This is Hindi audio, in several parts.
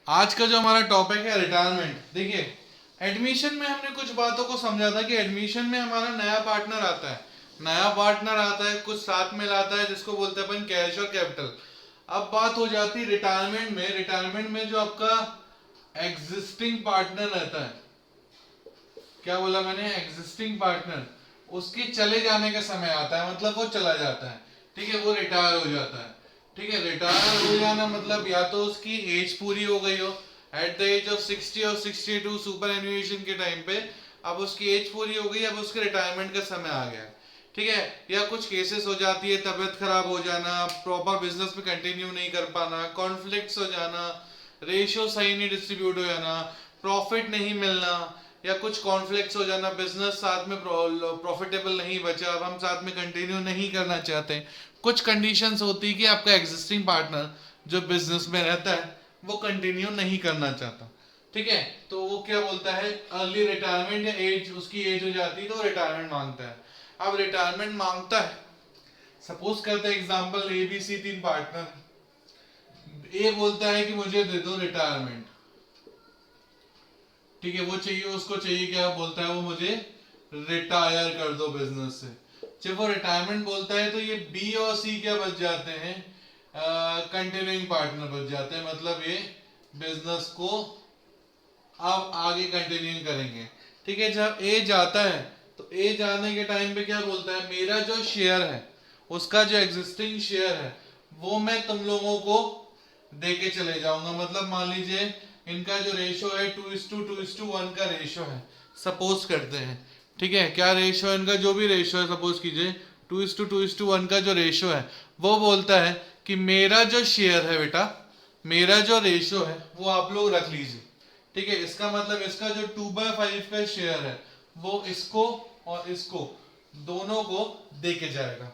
आज का जो हमारा टॉपिक है रिटायरमेंट। देखिए, एडमिशन में हमने कुछ बातों को समझा था कि एडमिशन में हमारा नया पार्टनर आता है, कुछ साथ में लाता है जिसको बोलते हैं अपन कैश और कैपिटल। अब बात हो जाती है रिटायरमेंट में जो आपका एग्जिस्टिंग पार्टनर रहता है, क्या बोला मैंने, एग्जिस्टिंग पार्टनर, उसके चले जाने का समय आता है, मतलब वो चला जाता है, ठीक है, वो रिटायर हो जाता है। ठीक है, रिटायर हो जाना मतलब या तो उसकी एज पूरी हो गई हो एट द एज ऑफ 60 और 62 सुपर एनुएशन के टाइम पे, अब उसकी एज पूरी हो गई, अब उसके रिटायरमेंट का समय आ गया, ठीक है। या कुछ केसेस हो जाती है, तबीयत खराब हो जाना, प्रॉपर बिजनेस में कंटिन्यू नहीं कर पाना, कॉन्फ्लिक्ट्स हो जाना, रेशियो सही नहीं डिस्ट्रीब्यूट हो जाना, प्रॉफिट नहीं मिलना, या कुछ कॉन्फ्लिक्ट्स हो जाना, बिजनेस साथ में प्रॉफिटेबल नहीं बचा, अब हम साथ में कंटिन्यू नहीं करना चाहते। कुछ कंडीशंस होती है कि आपका एग्जिस्टिंग पार्टनर जो बिजनेस में रहता है वो कंटिन्यू नहीं करना चाहता, ठीक है। तो वो क्या बोलता है, अर्ली रिटायरमेंट, या एज, उसकी एज हो जाती है तो रिटायरमेंट मांगता है। अब रिटायरमेंट मांगता है, सपोज करते हैं एग्जांपल ए बी सी तीन पार्टनर। ए बोलता है कि मुझे दे दो रिटायरमेंट, ठीक है, वो चाहिए, उसको चाहिए क्या बोलता है वो, मुझे रिटायर कर दो बिजनेस से। जब वो रिटायरमेंट बोलता है तो ये बी और सी क्या बच जाते हैं, कंटिन्यूइंग पार्टनर बच जाते हैं, मतलब ये बिजनेस को अब आगे कंटिन्यू करेंगे, ठीक है। जब ए जाता है तो ए जाने के टाइम पे क्या बोलता है, मेरा जो शेयर है, उसका जो एग्जिस्टिंग शेयर है वो मैं तुम लोगों को देके चले जाऊंगा। मतलब मान लीजिए इनका जो रेशो है 2:1 का रेशो है, सपोज करते हैं, ठीक है। क्या रेशो है इनका, जो भी रेशो है, सपोज कीजिए 2:1 का जो रेशो है, वो बोलता है कि मेरा जो शेयर है बेटा, मेरा जो रेशो है वो आप लोग रख लीजिए, ठीक है। इसका मतलब इसका जो 2/5 का शेयर है वो इसको और इसको दोनों को देके जाएगा।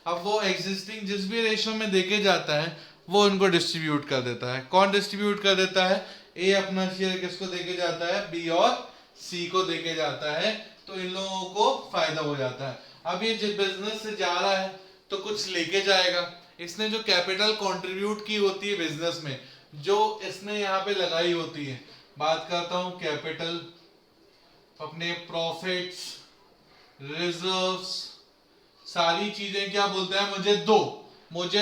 अब वो एग्जिस्टिंग जिस भी रेशो में देके जाता है वो उनको डिस्ट्रीब्यूट कर देता है। कौन डिस्ट्रीब्यूट कर देता है, ए अपना शेयर किसको देके जाता है, बी और सी को देके जाता है, तो इन लोगों को फायदा हो जाता है। अब ये जिस बिजनेस से जा रहा है तो कुछ लेके जाएगा, इसने जो कैपिटल कंट्रीब्यूट की होती है बिजनेस में, जो इसने यहाँ पे लगाई होती है, बात करता हूं कैपिटल, अपने प्रॉफिट्स, रिजर्व्स, सारी चीजें क्या बोलता है, मुझे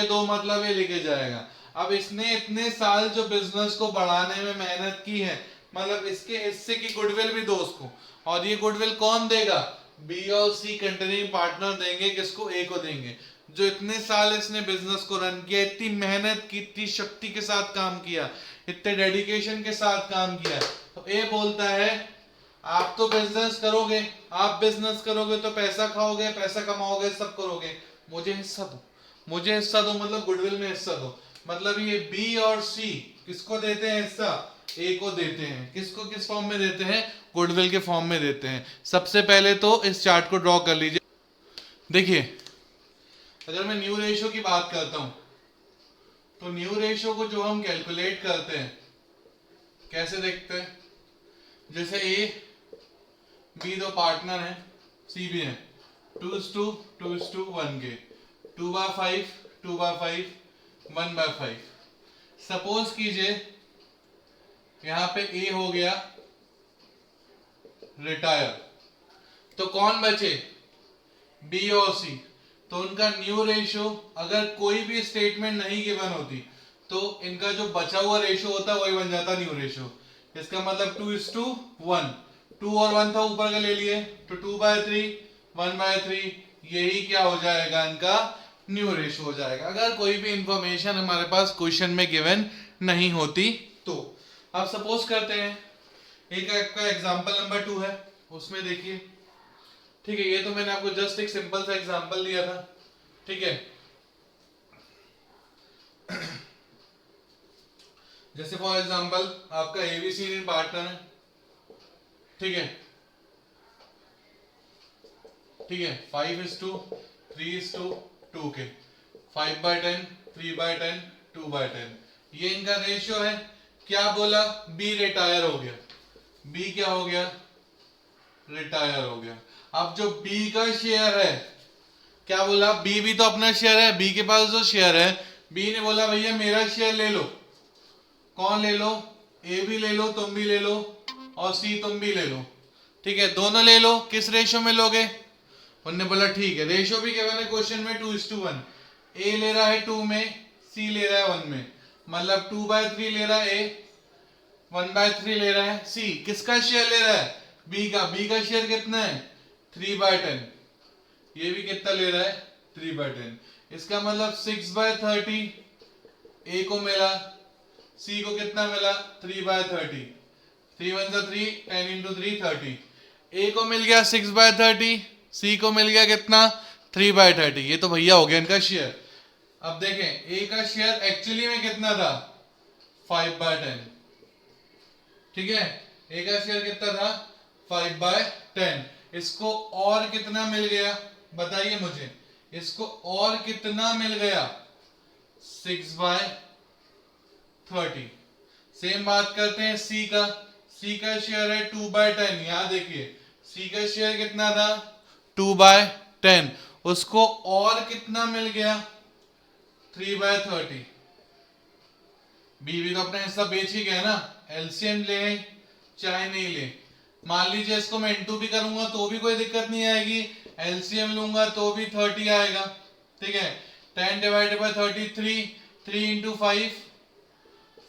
दो मतलब ये लेके जाएगा। अब इसने इतने साल जो बिजनेस को बढ़ाने में मेहनत की है, मतलब इसके हिस्से की गुडविल भी दो उसको, और ये गुडविल कौन देगा, बी और सी कंटिन्यूइंग पार्टनर देंगे, किसको, ए को देंगे। जो इतने साल इसने बिजनेस को रन किया, इतनी मेहनत की, इतनी शक्ति के साथ काम किया, इतने डेडिकेशन के साथ काम किया, तो ए बोलता है आप तो बिजनेस करोगे, आप बिजनेस करोगे तो पैसा खाओगे, पैसा कमाओगे, सब करोगे, मुझे हिस्सा दो, मुझे हिस्सा दो, मतलब गुडविल में हिस्सा दो। मतलब ये बी और सी किसको देते हैं हिस्सा, ए को देते हैं। किसको किस फॉर्म में देते हैं, गुडविल के फॉर्म में देते हैं। सबसे पहले तो इस चार्ट को ड्रॉ कर लीजिए। देखिए, अगर मैं न्यू रेशियो की बात करता हूं तो न्यू रेशियो को जो हम कैलकुलेट करते हैं कैसे देखते हैं, जैसे ए बी दो पार्टनर हैं, सी भी है, 2:1 के, 2/5, 2/5, 1/5। सपोज कीजिए यहां पे ए हो गया रिटायर, तो कौन बचे, बी और सी। तो उनका न्यू रेशियो, अगर कोई भी स्टेटमेंट नहीं गिवन होती तो इनका जो बचा हुआ रेशियो होता है वही बन जाता न्यू रेशियो। इसका मतलब 2:1, 2 और 1 था ऊपर का ले लिए, तो 2/3, 1/3, यही क्या हो जाएगा, इनका न्यू रेशियो हो जाएगा, अगर कोई भी इंफॉर्मेशन हमारे पास क्वेश्चन में गिवन नहीं होती तो। अब सपोज करते हैं एक आपका एग्जांपल नंबर 2 है, उसमें देखिए, ठीक है, ये तो मैंने आपको जस्ट एक सिंपल सा एग्जांपल दिया था, ठीक है। जैसे फॉर एग्जांपल आपका एबीसी पार्टनर है, ठीक है, ठीक है, 5:3:2 के, 5/10, 3/10, 2/10, ये इनका रेशियो है। क्या बोला, बी रिटायर हो गया, बी क्या हो गया, रिटायर हो गया। अब जो बी का शेयर है, क्या बोला, बी भी तो अपना शेयर है, बी के पास जो शेयर है, बी ने बोला भैया मेरा शेयर ले लो। कौन ले लो, ए भी ले लो, तुम भी ले लो, और सी तुम भी ले लो, ठीक है, दोनों ले लो, किस रेशो में लोगे? उन्होंने बोला ठीक है, रेशो भी गिवन है क्वेश्चन में 2:1, ए ले रहा है 2 में, सी ले रहा है 1 में, मतलब 2/3 ले रहा है ए, 1/3 ले रहा है सी। किसका शेयर ले रहा है? बी का। बी का शेयर कितना है? 3/10। ये भी कितना ले रहा है? 3/10। इसका मतलब 6/30 ए को मिला, सी को कितना मिला? 3/30। 3 1 3, 10 × 3 30। ए को मिल गया 6/30, सी को मिल गया कितना? 3/30। ये तो भैया हो गया इनका शेयर। अब देखें ए का शेयर एक्चुअली में कितना था? 5/10, ठीक है, ए का शेयर कितना था? 5/10। इसको और कितना मिल गया बताइए मुझे, इसको और कितना मिल गया? 6/30। सेम बात करते हैं सी का। सी का शेयर है 2/10। यहां देखिए सी का शेयर कितना था? 2/10। उसको और कितना मिल गया? 3/30। बी भी तो अपना हिस्सा बेच ही गया ना, एलसीएम ले चाहे नहीं ले। मान लीजिए इसको मैं इंटू भी करूंगा तो भी कोई दिक्कत नहीं आएगी, एलसीएम लूंगा तो भी 30 आएगा, ठीक है। 10/33, 3 × 5,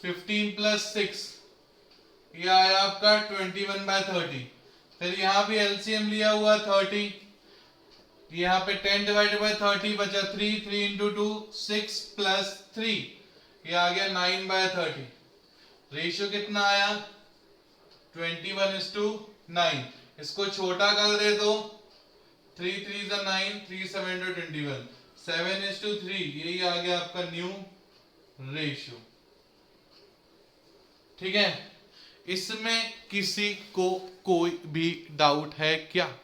15 + 6, ये आया आपका 21/30। फिर यहाँ भी एलसीएम लिया हुआ 30, यहाँ पे 10/30 बचा 3, 3 × 2 6 + 3, ये आ गया 9/30। रेशियो कितना आया? 21:9। इसको छोटा कर दे तो 3 3 9, 3 7 21, 7:3। यही आ गया आपका न्यू रेशियो, ठीक है। इसमें किसी को कोई भी डाउट है क्या?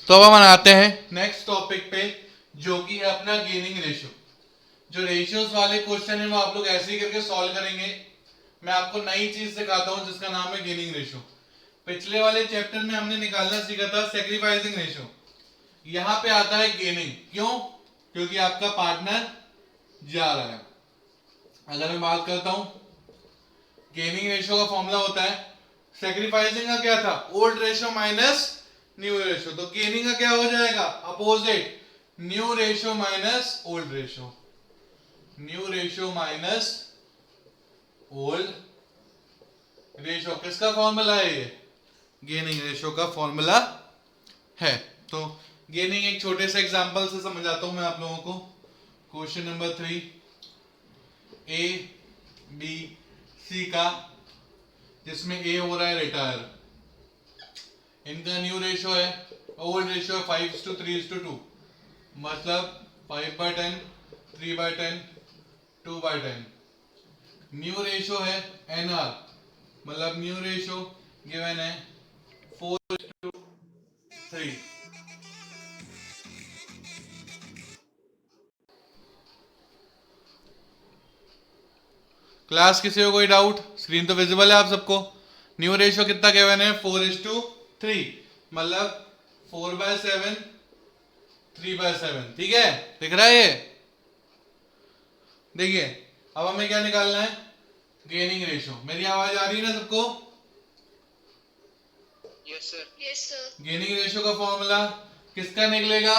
तो अब हम आते हैं नेक्स्ट टॉपिक पे, जो कि है अपना गेनिंग रेशियो। जो रेशियोज वाले क्वेश्चन है वो आप लोग ऐसे ही करके सॉल्व करेंगे। मैं आपको नई चीज सिखाता हूं जिसका नाम है गेनिंग रेशियो। पिछले वाले चैप्टर में हमने निकालना सीखा था सैक्रिफाइसिंग रेशियो, यहां पे आता है गेनिंग। क्यों? क्योंकि आपका पार्टनर जा रहा है। अगर मैं बात करता हूं गेनिंग रेशियो का फॉर्मूला होता है, सैक्रिफाइसिंग का क्या था? Old ratio minus new ratio. तो गेनिंग का क्या हो जाएगा? Opposite, new ratio minus old ratio. New ratio minus old ratio. किसका फॉर्मूला है ये? गेनिंग रेशियो का फॉर्मूला है। तो गेनिंग एक छोटे से एग्जांपल से समझाता हूं मैं आप लोगों को। Question number 3, A B C का, जिसमें ए हो रहा है रिटायर, इनका न्यू रेशियो है, ओल्ड रेशियो है 5:3:2, मतलब 5/10, 3/10, 2/10। न्यू रेशो है NR, मतलब न्यू रेशो गिवन है 4:3। क्लास किसी को कोई डाउट? स्क्रीन तो विजिबल है आप सबको। न्यू रेशो कितना गिवन है? 4:3, मतलब 4/7 3/7। ठीक है, दिख रहा है ये? देखिए अब हमें क्या निकालना है? Gaining ratio. मेरी आवाज आ रही है ना सबको? Yes sir. गेनिंग रेशो का फॉर्मूला किसका निकलेगा?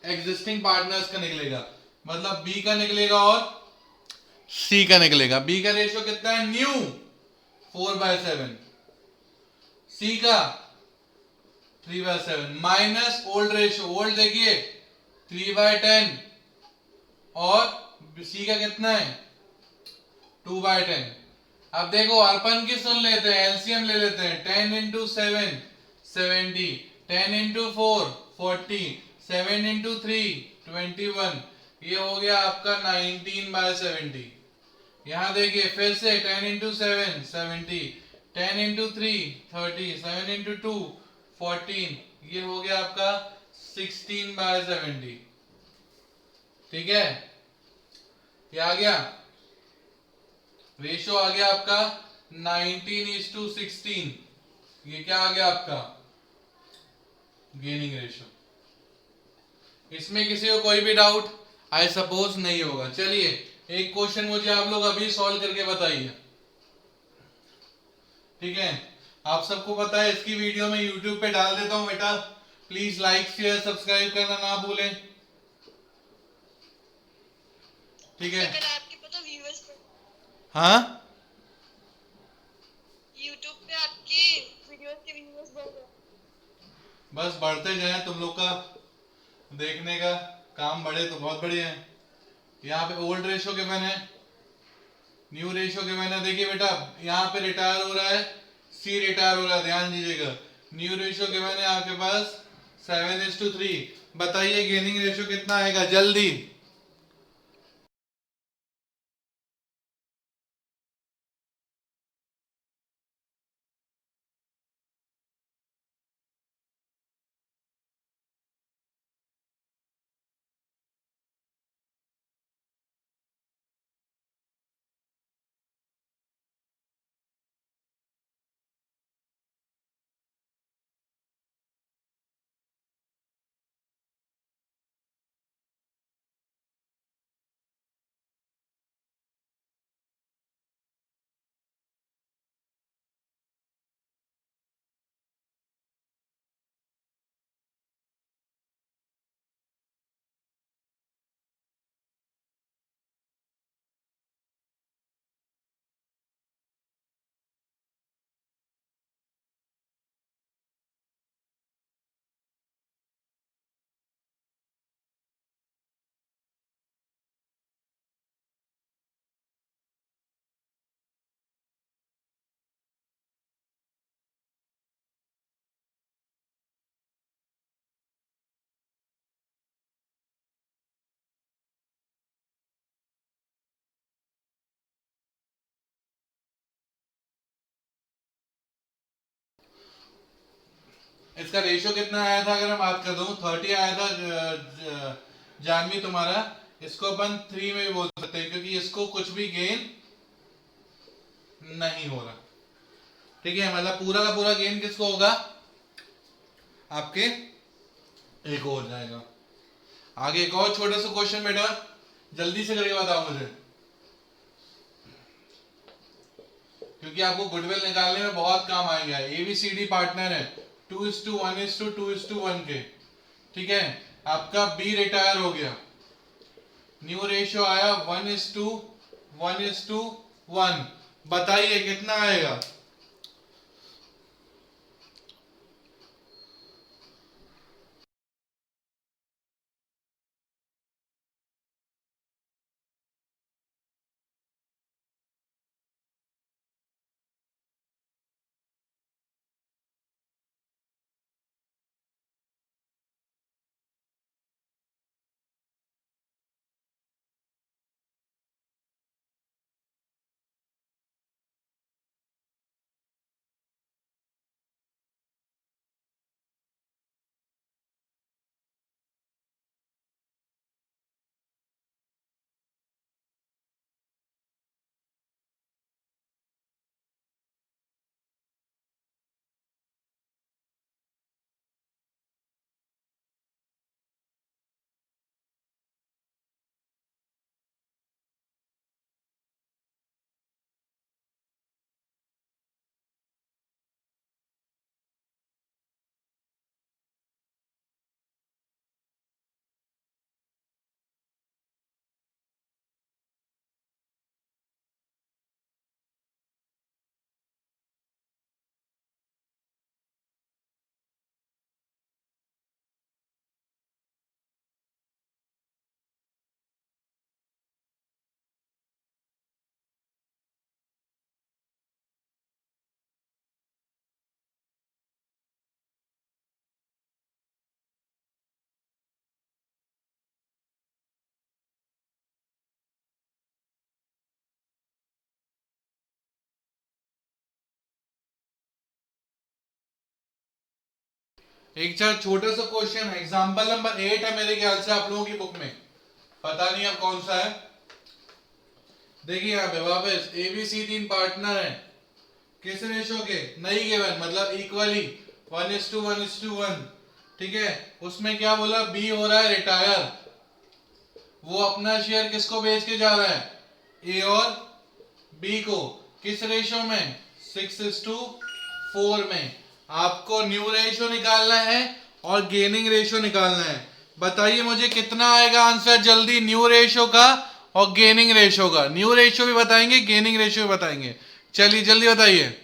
एग्जिस्टिंग पार्टनर्स का निकलेगा, मतलब बी का निकलेगा और सी का निकलेगा। बी का रेशो कितना है? न्यू 4/7, सी का 3/7 माइनस ओल्ड रेशो। ओल्ड देखिए 3/10 और सी का कितना है? 2/10। अब देखो अपन की सुन लेते हैं, एलसीएम ले लेते हैं। 10 इंटू 7 70, 10 इंटू 4 40, 7 इंटू 3 21। ये हो गया आपका 19/70। यहां देखिए फिर से 10 इंटू 7 70, 10 इंटू 3 30, 7 इंटू 2 14। ये हो गया आपका 16/70। ठीक है, ये आ गया रेशो, आ गया आपका 19:16। ये क्या आ गया आपका? Gaining ratio. इसमें किसी को कोई भी डाउट? आई सपोज नहीं होगा। चलिए एक क्वेश्चन मुझे आप लोग अभी सॉल्व करके बताइए। ठीक है, आप सबको पता है इसकी वीडियो मैं यूट्यूब पे डाल देता हूं बेटा। प्लीज लाइक शेयर सब्सक्राइब करना ना भूलें। ठीक है, अगर आपके पता व्यूअर्स हाँ यूट्यूब पे आपके वीडियोस के व्यूअर्स बढ़ रहे हैं। बस बढ़ते जाए, तुम लोग का देखने का काम बढ़े तो बहुत बढ़िया है। यहाँ पे ओल्ड रेशो के मैंने न्यू रेशो के मैंने देखिए बेटा, यहाँ पे रिटायर हो रहा है, सी रिटायर हो रहा है, ध्यान दीजिएगा। न्यू रेशो के मैंने आपके पास 7:3। बताइए गेनिंग रेशो कितना आएगा जल्दी? इसका रेशियो कितना आया था अगर मैं बात कर दूं? 30 आया था जानवी तुम्हारा। इसको अपन 3 में भी बोल सकते हैं क्योंकि इसको कुछ भी गेन नहीं हो रहा। ठीक है, मतलब पूरा का पूरा गेन किसको होगा? आपके एक हो जाएगा। आगे एक और छोटा सा क्वेश्चन बेटा, जल्दी से करके बताओ मुझे, क्योंकि आपको गुडविल निकालने में बहुत काम आएगा। एबीसीडी पार्टनर है 2:1:2:1 के। ठीक है, आपका बी रिटायर हो गया, न्यू रेशियो आया 1:1:1। बताइए कितना आएगा? एक चार छोटा सा क्वेश्चन है, एग्जाम्पल नंबर 8 है मेरे ख्याल से आप लोगों की बुक में, पता नहीं अब कौन सा है। देखिए यहाँ पे वापस एबीसी 3 पार्टनर है, किस रेशो के, नहीं गिवन मतलब इक्वली 1:1:1, ठीक है। उसमें क्या बोला, बी हो रहा है रिटायर, वो अपना शेयर किसको बेच के जा रहा है, ए और बी को, किस रेशो में, 6:4 में। आपको न्यू रेशो निकालना है और गेनिंग रेशो निकालना है। बताइए मुझे कितना आएगा आंसर जल्दी, न्यू रेशो का और गेनिंग रेशो का। न्यू रेशो भी बताएंगे, गेनिंग रेशो भी बताएंगे, चलिए जल्दी बताइए।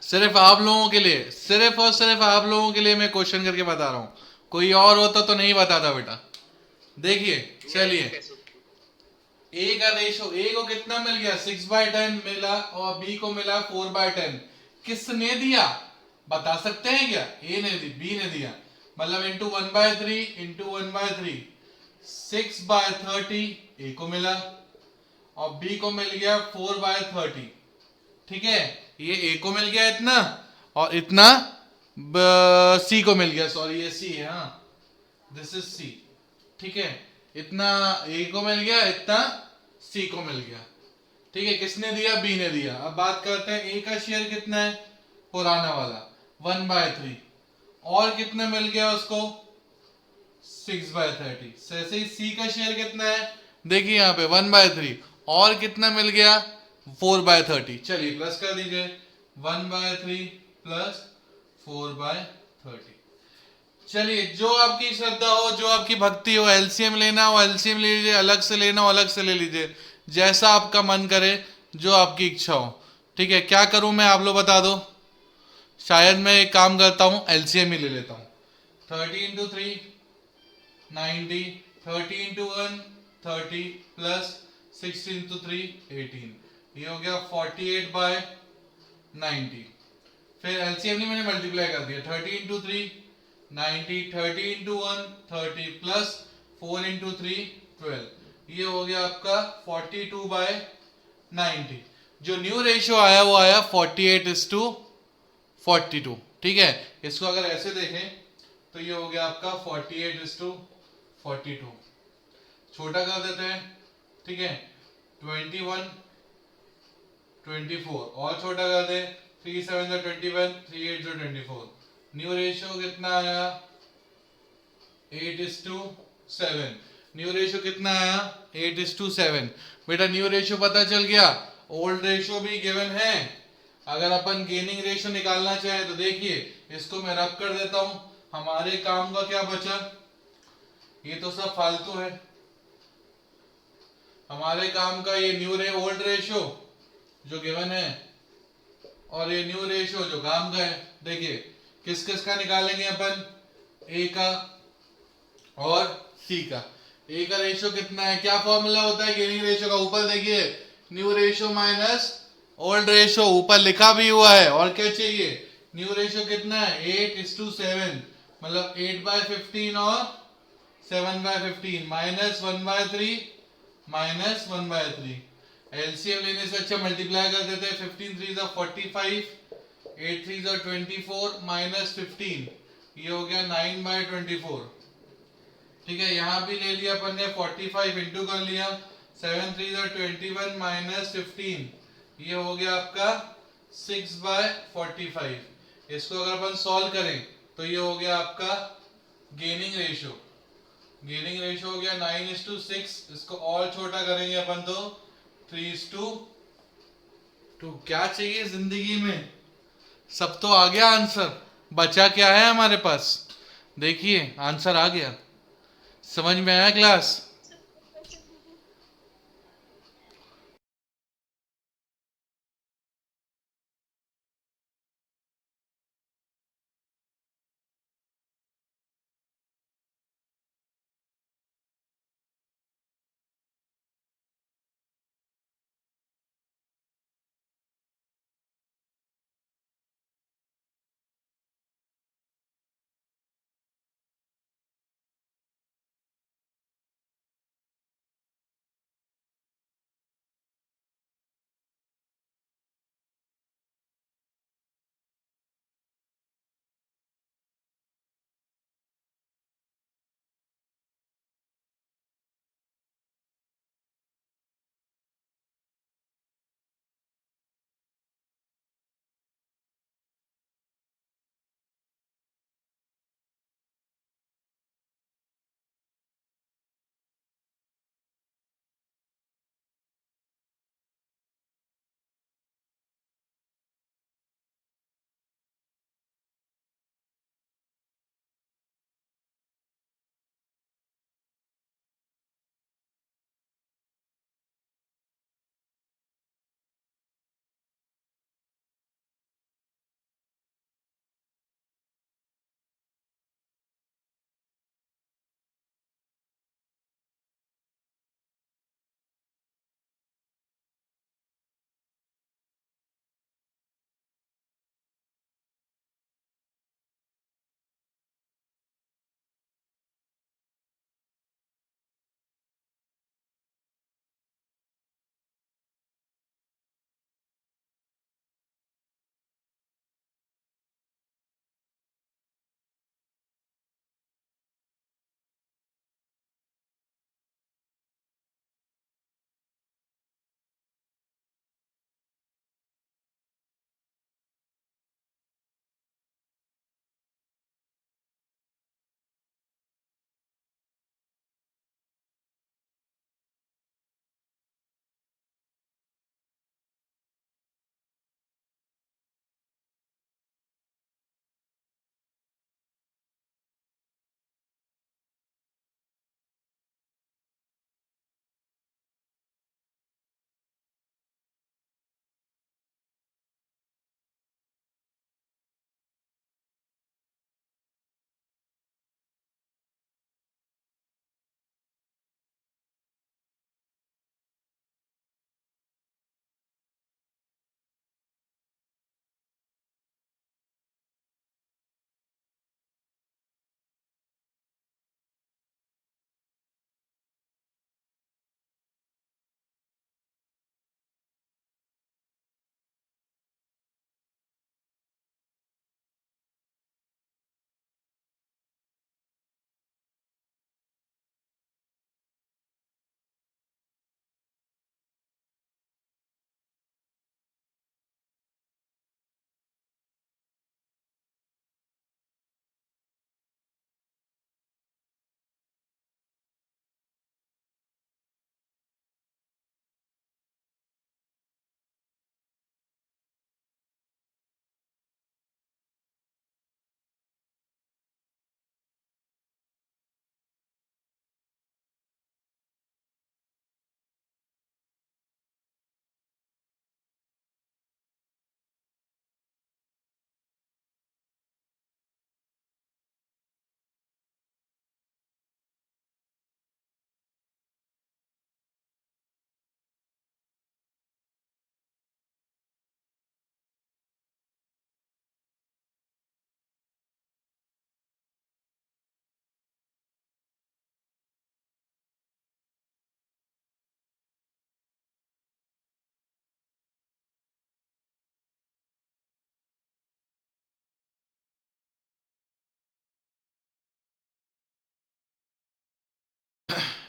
सिर्फ आप लोगों के लिए, सिर्फ और सिर्फ आप लोगों के लिए मैं क्वेश्चन करके बता रहा हूं, कोई और होता तो नहीं बताता बेटा। देखिए चलिए, ए का रेशो, ए को कितना मिल गया, 6/10 मिला और बी को मिला 4/10। किसने दिया बता सकते हैं क्या, ए ने दी, बी ने दिया, मतलब इंटू 1/3 इंटू 1/3, 6/30 ए को मिला और बी को मिल गया 4/30, ठीक है। ये ए को मिल गया इतना और इतना सी को मिल गया, सॉरी ये सी है, हाँ दिस इज सी, ठीक है। इतना ए को मिल गया, इतना सी को मिल गया। ठीक है, किसने दिया? बी ने दिया। अब बात करते हैं ए का शेयर कितना है, पुराना वाला 1/3, और कितना मिल गया उसको 6/30। ऐसे ही सी का शेयर कितना है, देखिए यहाँ पे 1/3, और कितना मिल गया 4/30। चलिए प्लस कर दीजिए, 1/3 प्लस 4/30। चलिए जो आपकी श्रद्धा हो, जो आपकी भक्ति हो, एलसीएम लेना हो एलसीएम ले लीजिए, अलग से लेना हो अलग से ले लीजिए, जैसा आपका मन करे, जो आपकी इच्छा हो। ठीक है, क्या करूं मैं, आप लोग बता दो। शायद मैं एक काम करता हूं, एलसीएम ही ले लेता हूं। 30 × 3 90, 30 × 1 30 प्लस 6 × 3 18, ये हो गया 48/90। फिर एलसीएम नहीं, मैंने मल्टीप्लाई कर दिया, 30 × 3 90, 30 × 1 30 प्लस 4 × 3 12, ये हो गया आपका 42/90। जो न्यू रेशियो आया वो आया 48:42। ठीक है, इसको अगर ऐसे देखें तो ये हो गया आपका 48:42। छोटा कर देते हैं, ठीक है, 21 24, और छोटा कर दे, 3 7 21, 3 8 24। न्यू रेशियो कितना आया 8:7। न्यू रेशियो कितना आया 8:7। बेटा न्यू रेशियो पता चल गया, ओल्ड रेशियो भी गिवन है। अगर अपन गेनिंग रेशियो निकालना चाहे तो देखिए, इसको मैं रब कर देता हूं, हमारे काम का क्या बचा, ये तो सब फालतू है। हमारे काम का ये ओल्ड रेशियो जो गिवन है, और ये न्यू रेशियो जो काम का है। देखिए किस किस का निकालेंगे अपन, ए का और सी का। ए का रेशियो कितना है, क्या फॉर्मूला होता है गेनिंग रेशियो का, ऊपर देखिए, new ratio minus old ratio, ऊपर लिखा भी हुआ है। और क्या चाहिए, न्यू रेशियो कितना है 8:7, मतलब 8/15 और 7/15, माइनस 1/3 माइनस 1/3। एलसीएम लेने से अच्छा मल्टीप्लाई कर देते हैं, 15 3 45, 8 3 24 माइनस 15, ये हो गया 9/24। ठीक है, यहाँ भी ले लिया अपन ने 45 इंटू कर लिया, 7 3 21 माइनस 15, ये हो गया आपका 6/45। इसको अगर अपन सॉल्व करें तो ये हो गया आपका गेनिंग रेशियो। गेनिंग रेशियो हो गया 9:6। इसको और छोटा करेंगे अपन तो 3:2। क्या चाहिए जिंदगी में, सब तो आ गया आंसर, बचा क्या है हमारे पास, देखिए आंसर आ गया। समझ में आया क्लास?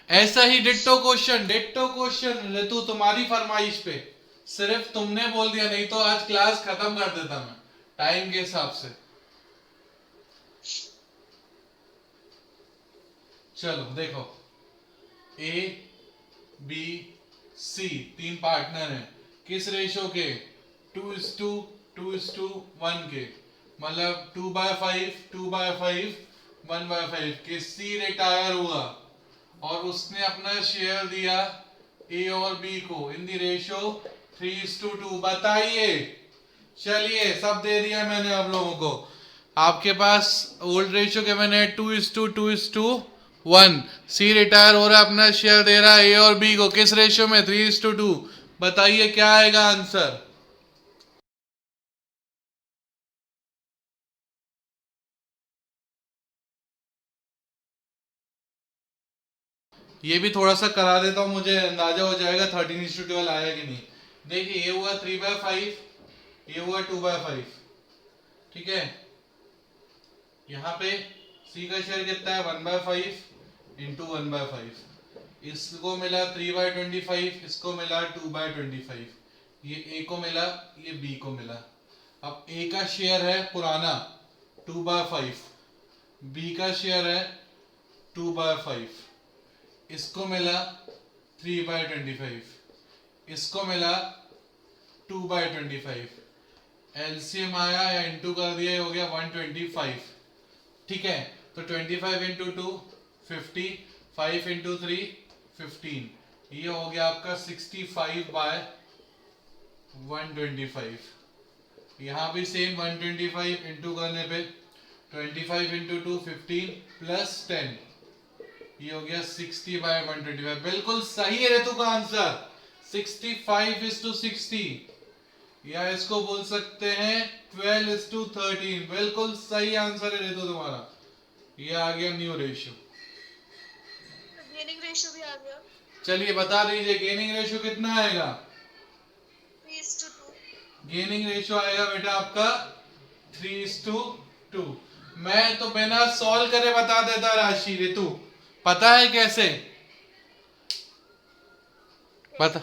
ऐसा ही डिट्टो क्वेश्चन ऋतु तुम्हारी फरमाइश पे, सिर्फ तुमने बोल दिया, नहीं तो आज क्लास खत्म कर देता मैं टाइम के हिसाब से। चलो देखो, ए बी सी तीन पार्टनर हैं, किस रेशो के? 2:1 के, मतलब 2/5 2/5 1/5 के। सी रिटायर हुआ और उसने अपना शेयर दिया ए और बी को इन दी रेशो 3:2। बताइए, चलिए सब दे दिया मैंने आप लोगों को। आपके पास ओल्ड रेशो के मैंने 2:1। सी रिटायर हो रहा है, अपना शेयर दे रहा है ए और बी को, किस रेशो में? 3:2। बताइए क्या आएगा आंसर? ये भी थोड़ा सा करा देता हूं, मुझे अंदाजा हो जाएगा 13:12 आया कि नहीं। देखिए, ये हुआ 3/5, ये हुआ 2/5, ठीक है। यहाँ पे सी का शेयर कितना है? 1/5 इंटू 1/5। इसको मिला 3/25, इसको मिला 2/25। ये ए को मिला, ये बी को मिला। अब ए का शेयर है पुराना 2/5, बी का शेयर है 2/5, इसको मिला 3/25, इसको मिला 2/25। एलसीएम आया या इंटू कर दिया, हो गया 125, ठीक है। तो 25 इंटू 2 50, 5 इंटू 3 15, ये हो गया आपका 65/125। यहाँ भी सेम 125 इंटू करने पे 25 इंटू 2 15 प्लस 10, ये हो गया 60/125। बिल्कुल सही है ऋतु का आंसर, 65:60, या इसको बोल सकते हैं 12:13। बिल्कुल सही आंसर है ऋतु तुम्हारा। ये आ गया न्यू रेशियो। गेनिंग रेशियो भी आ गया। चलिए बता दीजिए, गेनिंग रेशियो कितना आएगा? 3:2। गेनिंग रेशियो आएगा बेटा आपका 3:2। मैं तो बिना सॉल्व करे बता देता राशि, ऋतु पता है कैसे? पता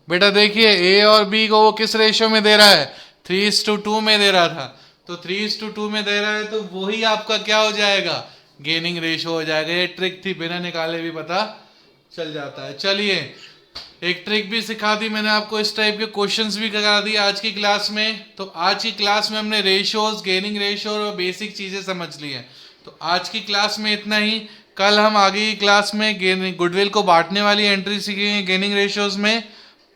बेटा, देखिए ए और बी को वो किस रेशियो में दे रहा है? 3:2 में दे रहा था, तो 3:2 में दे रहा है, तो वही आपका क्या हो जाएगा? गेनिंग रेशियो हो जाएगा। ये ट्रिक थी, बिना निकाले भी पता चल जाता है। चलिए, एक ट्रिक भी सिखा दी मैंने आपको, इस टाइप के क्वेश्चंस भी करा दिए आज की क्लास में। तो आज की क्लास में हमने रेशियोज, गेनिंग रेशियो और बेसिक चीजें समझ ली हैं। तो आज की क्लास में इतना ही। कल हम आगे की क्लास में गुडविल को बांटने वाली एंट्री सीखेंगे गेनिंग रेशियोज में,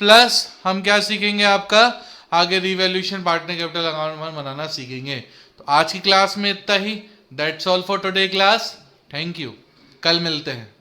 प्लस हम क्या सीखेंगे आपका आगे रिवैल्यूएशन पार्टनर कैपिटल अकाउंट बनाना सीखेंगे। तो आज की क्लास में इतना ही। That's all for today class. Thank you, कल मिलते हैं।